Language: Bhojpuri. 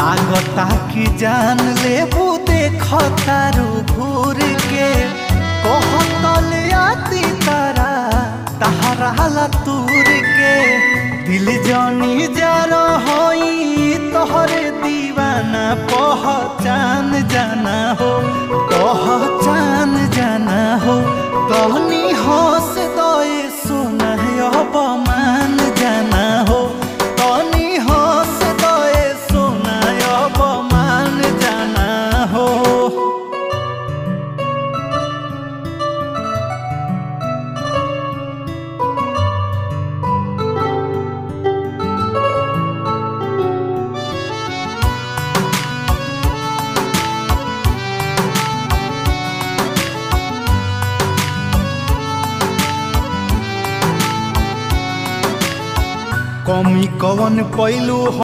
लागता कि जान लेबू देख तारू घूर के कहतल आती तारा तहरा तूर के दिल जानी जा रही तोहरे दीवाना पहचान जाना हो पहचान जाना हो कहनी हंस दए सोना अपमान जाना हो कहनी हंस दए सोना अपमान जाना हो। कमी कवन पैलू